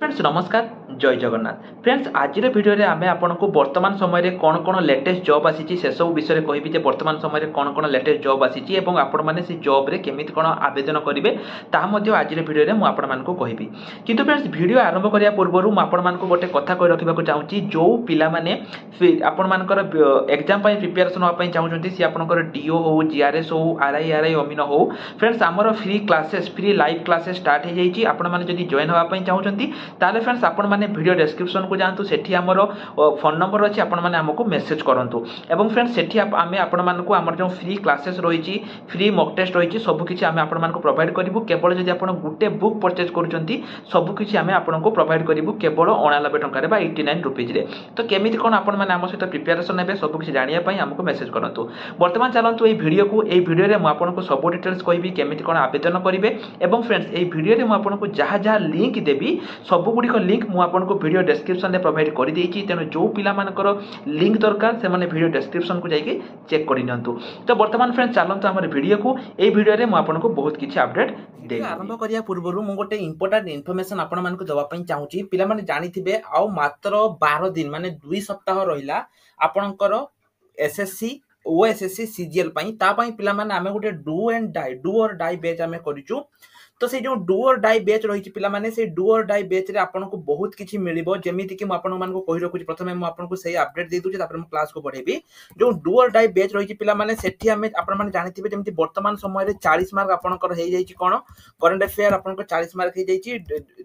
Friends नमस्कार जय Jagannath friends आज भिडियो रे आमे आपनको वर्तमान समय कौन कौन लेटेस्ट जॉब आसी से सब विषय कहबी जे वर्तमान समय कौन कौन लेटेस्ट जॉब आसी एवं आपण माने से जॉब रे केमिति कौन आवेदन करेंगे ताहा मध्ये आज भिडियो रे मु आपण मानको कहबी किंतु फ्रेंड्स वीडियो आरंभ करिया पूर्व मु आपण मानको गोटे कथा कहि रखिबा चाहूची जो पिला माने आपण मानकर एग्जाम पई प्रिपरेशन होआ पई चाहूचंती सी आपनकर डीओ हो जीआरएस हो आरआई अमीन हो फ्रेंड्स आमर free classes free live classes start हो जाइए आपण माने जदी जॉइन होआ पई चाहूचंती ताले फ्रेंड्स आपण माने वीडियो डिस्क्रिप्शन को जानतु सेठी हमर फोन नंबर अछि आपण माने हमको मेसेज करंतु एवं फ्रेंड्स सेठी आमे आपण मानको हमर जो फ्री क्लासेस रहिछि फ्री मॉक टेस्ट रहिछि सब किछि आमे आपण मानको प्रोवाइड करिवु केवल जदि आपण गुटे बुक परचेज करूचंती सब किछि आमे आपनको प्रोवाइड करिवु केवल 89 टंका रे बा 89 रुपीज रे तो केमिति कोन आपण माने हम सहित प्रिपरेशन हेबे सब किछि जानिया पई हमको मेसेज करंतु वर्तमान चलंतु ए वीडियो रे मु आपनको सब डिटेल्स कहबी केमिति कोन आवेदन करिवे एवं फ्रेंड्स ए वीडियो रे मु आपनको जहा जहा लिंक देबी सब गुडी लिंक मु आपनको वीडियो डिस्क्रिप्शन में प्रोवाइड कर देछि तेनो जो पिला मानकर लिंक दरकार से माने वीडियो डिस्क्रिप्शन को जाइके चेक कर नियंतु तो वर्तमान फ्रेंड्स चलंतु हमर वीडियो को ए वीडियो रे मु आपनको बहुत किछि अपडेट दे आरंभ करिया पूर्वरु मु गोटे इंपोर्टेंट इन्फॉर्मेशन आपण मानको दवा पई चाहूची पिला माने जानिथिबे आ मात्र 12 दिन माने 2 सप्ताह रहिला आपणकर एसएससी ओएसएससी सीजीएल पई ता पई पिला माने आमे गोटे डू और डाई बैच आमे करिचु तो से जो डू और डाई बैच रही पिला माने से डू और डाई बैच रे आपन को बहुत किछि मिलिबो जेमिति कि म आपन मान को कहि रखुची प्रथमे म आपन को सही अपडेट दे दूची तापर म क्लास को बढ़ेबी जो डू और डाई बैच रही पिला माने सेठी हमें आपन माने जानिथिबे जेमिति वर्तमान समय रे 40 मार्क आपन कर हे जाईची कोन करंट अफेयर आपन को 40 मार्क हे जाईची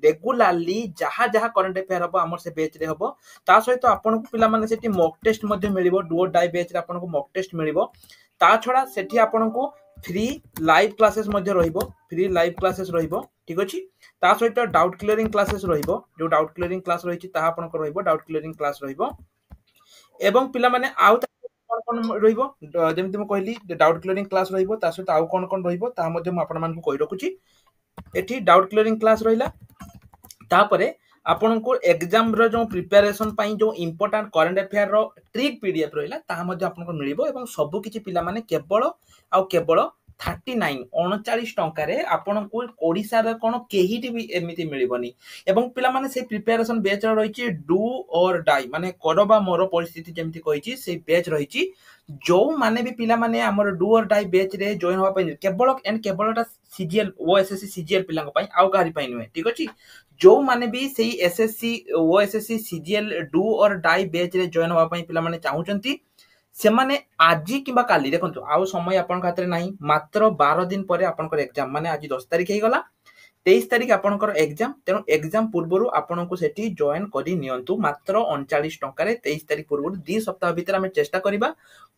रेगुलरली जहा जहा करंट अफेयर हबो हमर से बैच रे हबो ता सहित आपन को पिला माने सेठी मॉक टेस्ट मध्ये मिलिबो डू और डाई बैच रे आपन को मॉक टेस्ट मिलिबो ता छडा सेठी आपन को फ्री लाइव क्लासेस मध्ये रहिबो फ्री लाइव क्लासेस रहिबो ठीक अछि ता सहित डाउट क्लियरिंग क्लासेस रहिबो जो डाउट क्लियरिंग क्लास रहिछि ता आपन को रहिबो डाउट क्लियरिंग क्लास रहिबो एवं पिला माने आउ कोन कोन रहिबो जेमिति म कहली डाउट क्लियरिंग क्लास रहिबो ता सहित आउ कोन कोन रहिबो ता मध्ये म आपन मान को कहि रखुछि एठी डाउट क्लियरिंग क्लास रहिला तापरे आपन को एग्जाम रो जो प्रिपरेशन पई जो इंपोर्टेंट करंट अफेयर रो ट्रिक पीडीएफ रहिला ता मध्ये आपन को मिलिबो एवं सब किछि पिला माने केवल 39 39 टंका रे आपन को ओडिसा रे कोन केहिटी भी एमिति मिलिबनी एवं पिला माने से प्रिपरेशन बैच रहिछि डू और डाई माने करबा मोर परिस्थिति जेमिति कहिछि से बैच रहिछि जो माने भी पिला माने हमर डू और डाई बैच रे जॉइन होवा पई केवलटा सीजीएल ओएसएससी सीजीएल पिलांग पई आउ गारी पई नुए ठीक अछि जो माने भी सेही SSC OSSC CGL do or die batch रे जॉइन होवा पई पिला माने चाहूचंती से माने आजी किबा काली देखंतु आउ समय आपन खातिर नाही मात्र 12 दिन परे आपनकर एग्जाम माने आज 10 तारिख हे गला 23 तारिख आपनकर एग्जाम तेनो एग्जाम पूर्वरु आपनको सेठी जॉइन करि नियंतु मात्र 39 टंका रे 23 तारिख पूर्वरु 2 सप्ताह भीतर हम चेष्टा करिबा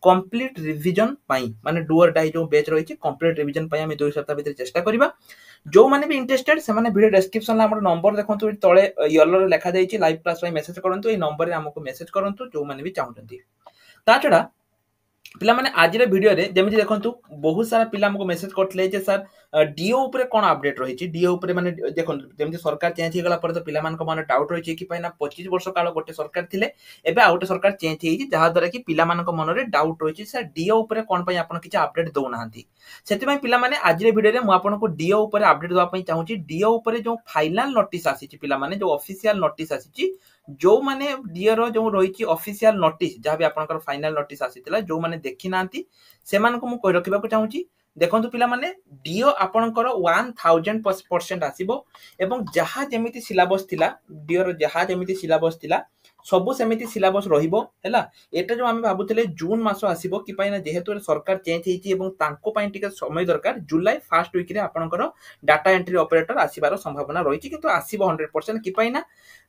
कंप्लीट रिवीजन पई माने डू और डाई जो बैच रहिछि कंप्लीट रिवीजन पई हम 2 सप्ताह भीतर चेष्टा करिबा जो माने भी इंटरेस्टेड से माने वीडियो डिस्क्रिप्शन ला हमर नंबर देखंतु तळे येलो रे लिखा जाईछि लाइव क्लास पई मेसेज करंतु ए नंबर रे हमको मेसेज करंतु जो माने भी चाहउछंती ता छडा पिला माने आज रे वीडियो रे जेमिति देखंतु बहुत सारा पिला हमको मेसेज करथले जे सर डीओ ऊपर कोन अपडेट रहिछि डीओ ऊपर माने देखंतु जेमिति सरकार चेंज हे गला पर तो पिला मान को माने डाउट रहिछि कि पैना 25 वर्ष काल गोटे सरकार थिले एबे आउट सरकार चेंज हेछि जहा द्वारा कि पिला मान को मन रे डाउट रहिछि सर डीओ ऊपर कोन पई आपन किछ अपडेट दउ नाहंती सेति पई पिला माने आज रे वीडियो रे मु आपन को डीओ ऊपर अपडेट दवा पई चाहूछि डीओ ऊपर जो फाइनल नोटिस आसीछि पिला माने जो ऑफिशियल नोटिस आसीछि जो माने डीओ रो जो रहिछि ऑफिशियल नोटिस जहा भी आपनकर फाइनल नोटिस आसीतिला जो माने देखि नांती से मान को मु कहि रखिबा को चाहूछि देखंतु पिला माने डीओ आपनकर 1000% आसीबो एवं जहा जेमिति सिलेबस थिला डीओ रो जहा जेमिति सिलेबस थिला सब सेमिति सिलेबस रहिबो हैला एटा जो हम भाबुतले जून मास आसीबो कि पाइना जेहेतु सरकार चेंज हेछि एवं तांको पई टिके समय दरकार जुलाई फर्स्ट वीक रे आपनकर डाटा एंट्री ऑपरेटर आसीबार संभावना रहिछि किंतु आसीबो 100% कि पाइना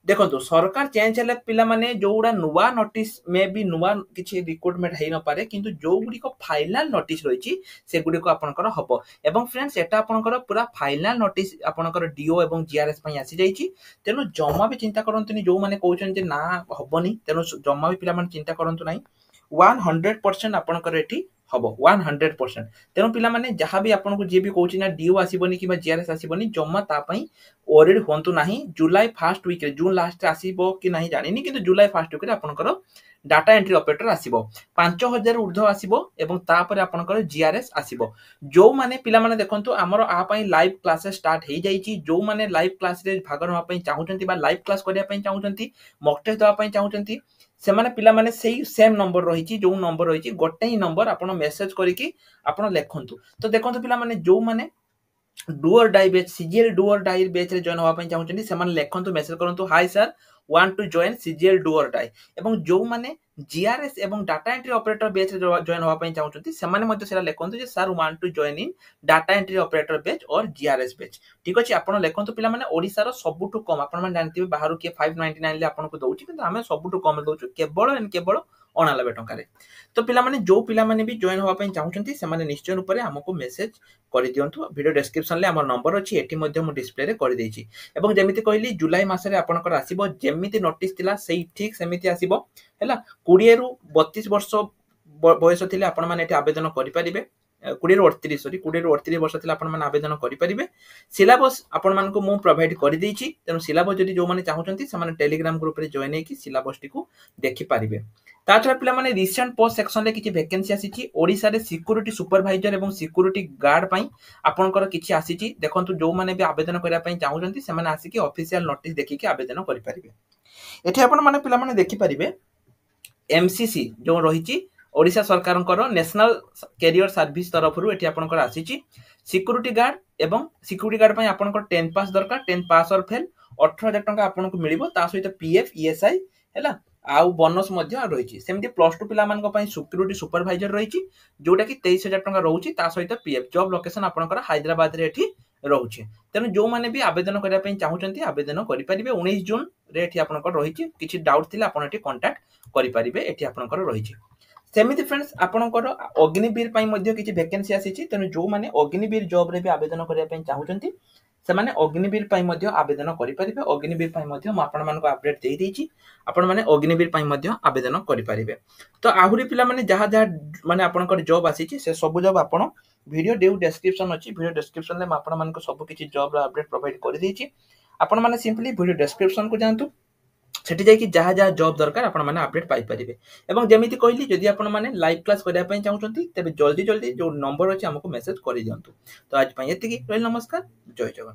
देखंतु सरकार चेंज हेले पिला माने जोउडा नुवा नोटिस मे भी नुवा किछि रिक्रूटमेंट हेइ न पारे किंतु जो गुडी को फाइनल नोटिस रहिछि से गुडी को आपनकर हबो एवं फ्रेंड्स एटा आपनकर पूरा फाइनल नोटिस आपनकर डीओ एवं जीआरएस पई आसी जाईछि तेनु जम्मा भी चिंता करंतुनी जो माने कहउछन जे ना हबनी तेनु जम्मा भी पिला माने चिंता करंतु नाही 100% आपनकर एठी हबो 100% तेनु पिला माने जहां भी आपन को जे भी कहउछि ना डीओ आसीबनी किबा जीआरएस आसीबनी जम्मा ता पई ओरिड होंतु नाही जुलाई फर्स्ट वीक रे जून लास्ट रे आसीबो कि नाही जानिनी किंतु जुलाई फर्स्ट वीक रे आपनकर डाटा एंट्री ऑपरेटर आसीबो 5000 ऊर्ध्व आसीबो एवं तापर आपनकर जीआरएस आसीबो जो माने पिला माने देखंतु हमर आ पई लाइव क्लासेस स्टार्ट हे जाईची जो माने लाइव क्लास रे भाग नवा पई चाहुचंती बा लाइव क्लास करिया पई चाहुचंती मॉक टेस्ट दवा पई चाहुचंती से माने पिला माने सेही सेम नंबर रहिची जो नंबर रहिची गोटे ही नंबर आपण मेसेज करिकि आपण लेखंतु तो देखंतु पिला माने जो माने do or die batch CGL do or die batch रे जॉइन होवा पई चाहुचंती से माने लेखंतु मेसेज करंतु hi sir want to join CGL do or die एवं जो माने जीआरएस एवं डाटा एंट्री ऑपरेटर बैच रे जॉइन होवा पई चाहुचंती से माने मध्ये सेला लेखंतु जे sir want to join in data entry operator batch और जीआरएस बैच ठीक अछि आपण लेखंतु पिला माने ओडिसा रो सबुटु कम आपण माने जानथिबे बाहरु के 599 ले आपण को दउची किंतु हमें सबुटु कम दउछु केवल एंड केवल 99 टंका रे तो पिला माने जो पिला माने भी जॉइन होवा पई चाहुचंती से माने निश्चय रूप रे हमको मेसेज करि दियंतु वीडियो डिस्क्रिप्शन ले हमर नंबर अछि एठी मध्ये मु डिस्प्ले रे करि देछि एवं जेमिति कहली जुलाई मास रे आपनकर आसीबो जेमिति नोटिस थिला सेही ठीक सेमिति आसीबो हैला 20 रु 32 वर्ष बयस थिले आपण माने एठी आवेदन करि परिबे 20 रु 38 सॉरी 20 रु 38 वर्ष थिले आपण माने आवेदन करि परिबे सिलेबस आपण मानको मु प्रोवाइड करि देछि तेनु सिलेबस जदि जो माने चाहुचंती से माने टेलीग्राम ग्रुप रे जॉइन हेकि सिलेबस टिकु देखि परिबे ताछड़ा पिला माने रिसेंट पोस्ट सेक्शन ले किछि वैकेंसी आसीछि ओडिसा रे सिक्युरिटी सुपरवाइजर एवं सिक्युरिटी गार्ड पई आपनकर किछि आसीछि देखंतु जो माने भी आवेदन करिया पई चाहुचंती से माने आसी कि ऑफिशियल नोटिस देखि कि आवेदन करि परिबे एठी आपण माने पिला माने देखि परिबे एमसीसी जो रहिछि ओडिसा सरकारनकर नेशनल कैरियर सर्विस तरफ रु एठी आपनकर आसीछि सिक्युरिटी गार्ड एवं सिक्युरिटी गार्ड पई आपनकर 10 पास दरकार 10 पास और फेल 18000 टंका आपनको मिलिबो ता सहित पीएफ ईएसआई हैला आउ बोनस मध्य रहिछि सेमति प्लस 2 पिला मानको पई सिक्युरिटी सुपरवाइजर रहिछि जोटा कि 23000 टंका रहउछि ता सहित पीएफ जॉब लोकेशन आपनकर हैदराबाद रे एठी रहउछि तेनु जो माने भी आवेदन करिया पई चाहुचंती आवेदन करि परिबे 19 जून रे एठी आपनकर रहिछि किछि डाउट थिले आपन एठी कांटेक्ट करि परिबे एठी आपनकर रहिछि सेमिति फ्रेंड्स आपनकर अग्निवीर पई मध्ये किछि वैकेंसी आसीछि तेनु जो माने अग्निवीर जॉब रे भी आवेदन करिया पई चाहुचंती से माने अग्निवीर पई मध्ये आवेदन करि परिबे अग्निवीर पई मध्ये म आपन मानको अपडेट देई देछि आपण माने अग्निवीर पई मध्ये आवेदन करि परिबे तो आहुरी पिला माने जहा जहा माने आपनकर जॉब आसीछि से सब जॉब आपण वीडियो डेउ डिस्क्रिप्शन अछि वीडियो डिस्क्रिप्शन ले म आपन मानको सब किछि जॉब रा अपडेट प्रोवाइड करि देछि आपण माने सिंपली वीडियो डिस्क्रिप्शन को जानतु सेठी जाय कि जहा जहा जॉब दरकार आपण माने अपडेट पाई परिबे एवं जेमिति कहली जदि आपण माने लाइव क्लास करिया पई चाहुचंती तबे जल्दी जल्दी जो नंबर अछि हमको मेसेज करि दियंतु तो आज पई एतिकी रहल नमस्कार जय जगन्नाथ।